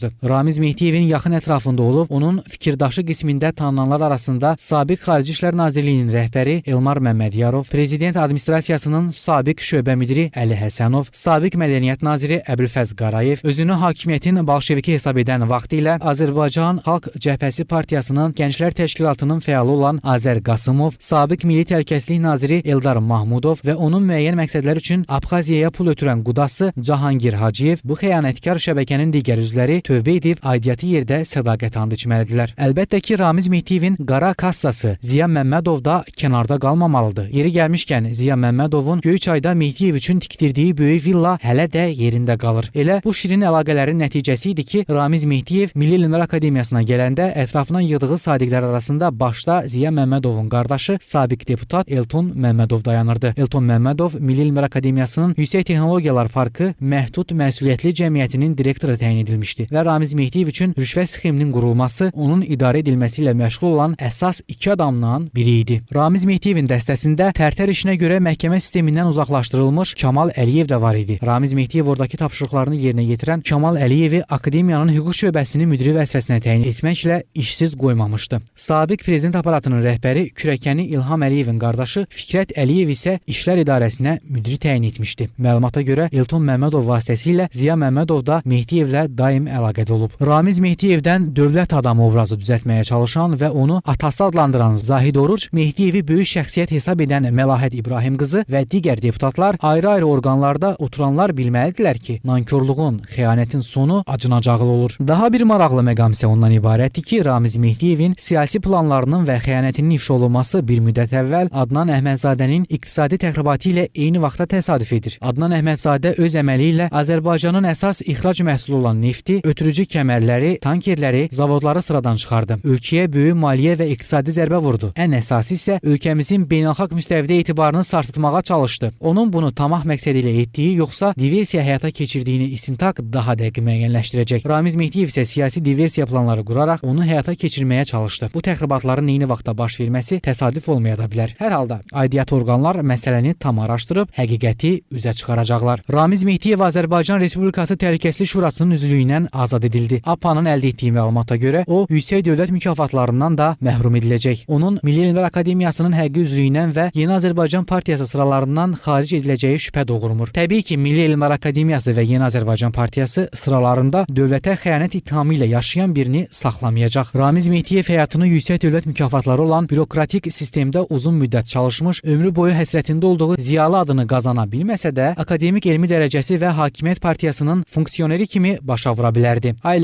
Ramiz Mehdiyevin yaxın ətrafında olub, onun fikirdaşı qismində tanınanlar arasında Sabiq Xarici İşlər Nazirliyinin rəhbəri Elmar Məmmədiyarov, Prezident Administrasiyasının sabiq şöbə müdiri Əli Həsənov, sabiq Mədəniyyət Naziri Əbülfəz Qarayev, özünü hakimiyyətin bolşeviki hesab edən vaxtilə Azərbaycan Xalq Cəbhəsi Partiyasının Gənclər Təşkilatının fəalı olan Azər Qasımov, sabiq Milli Təhlükəsizlik Naziri Eldar Mahmudov və onun müəyyən məqsədlər üçün Abxaziyaya pul ötürən qudası Cahangir Hacıyev bu xəyanətkar şəbəkənin digər üzvləri tövbə edib aidiyyatı yerdə sədaqət andı içməlidirlər. Əlbəttə ki, Ramiz Mehdiyevin qara kassası Ziya Məmmədov da kənarda qalmamalıdır. Yeri gəlmişkən Ziya Məmmədovun Göyçayda Mehdiyev üçün tikdirdiyi böyük villa hələ də yerində qalır. Elə bu şirin əlaqələrin nəticəsi idi ki, Ramiz Mehdiyev Milli Elmlər Akademiyasına gələndə ətrafına yığdığı sadiqlər arasında başda Ziya Məmmədovun qardaşı sabiq deputat Elton Məmmədov dayanırdı. Elton Məmmədov Milli Elmlər Akademiyasının Yüksək Texnologiyalar Parkı Məhdud Məsuliyyətli Cəmiyyətinin direktoru təyin edilmişdi və Ramiz Mehdiyev üçün rüşvət sxeminin qurulması, onun idarə edilməsi ilə məşğul olan əsas iki adamdan biri idi. Ramiz Mehdiyevin dəstəsində tərtər işinə görə məhkəmə sistemindən uzaqlaşdırılmış Kamal Əliyev də var idi. Ramiz Mehdiyev oradakı tapşırıqlarını yerinə yetirən Kamal Əliyevi Akademiyanın hüquq şöbəsinin müdiri vəzifəsinə təyin etməklə işsiz qoymamışdı. Sabiq prezident aparatının rəhbəri Kürəkəni İlham Əliyevin qardaşı Fikrət Əliyev isə İşlər İdarəsinə müdiri təyin etmişdi. Məlumata görə Elton Məmmədov vasitəsilə Ziya Məmmədov da Mehdiyevlə daim əlaqədə olub. Ramiz Mehdiyevdən dövlət adamı obrazı düzəltməyə çalışan və onu atası adlandıran Zahid Oruc, Mehdiyevi böyük şəxsiyyət hesab edən Məlahət İbrahim qızı və digər deputatlar ayrı-ayrı orqanlarda oturanlar bilməlidirlər ki, nankorluğun, xəyanətin sonu acınacaqlı olur. Daha bir maraqlı məqam isə ondan ibarətdir ki, Ramiz Mehdiyevin siyasi planlarının və xəyanətinin ifşa olunması bir müddət əvvəl Adnan Əhmədzadənin iqtisadi təxribatı ilə eyni vaxtda təsadüf edir. Adnan Əhmədzadə öz əməli ilə Azərbaycanın əsas ixrac məhsulu olan nefti, ötürücü kəmərləri, tankerləri, zavodları sıradan çıxardı. Ölkəyə böyük maliyyə və iqtisadi zərbə vurdu. Ən əsası isə ölkəmizin beynəlxalq müstəvidə etibarını sarsıtmağa çalışdı. Onun bunu tamah məqsədi ilə etdiyi, yoxsa diversiya həyata keçirdiyini istintaq daha dəqiq müəyyənləşdirəcək. Ramiz Mehdiyev isə siyasi diversiya planları quraraq onu həyata keçirməyə çalışdı. Bu təxribatların eyni vaxtda baş verməsi təsadüf olmaya da bilər. Hər halda aidiyyat orqanlar məsələni tam araşdırıb həqiqəti üzə çıxaracaqlar. Ramiz Mehdiyev Azərbaycan Respublikası Təhlükəsizlik Şurasının üzvlüyündən azad edildi. APA-nın əldə etdiyi məlumata görə o yüksək dövlət mükafatlarından da məhrum ediləcək. Onun Milli Elmlər Akademiyasının həqiqi üzvlüyündən və Yeni Azərbaycan Partiyası sıralarından xaric ediləcəyi şübhə doğurmur. Təbii ki, Milli Elmlər Akademiyası və Yeni Azərbaycan Partiyası sıralarında dövlətə xəyanət ittihamı ilə yaşayan birini saxlamayacaq. Ramiz Mehdiyev həyatını yüksək dövlət mükafatları olan bürokratik sistemdə uzun müddət çalışmış, ömrü boyu həsrətində olduğu ziyalı adını qazana bilməsə də, akademik elmi dərəcəsi və Hakimiyyət Partiyasının funksioneri kimi başa vura bilərdi.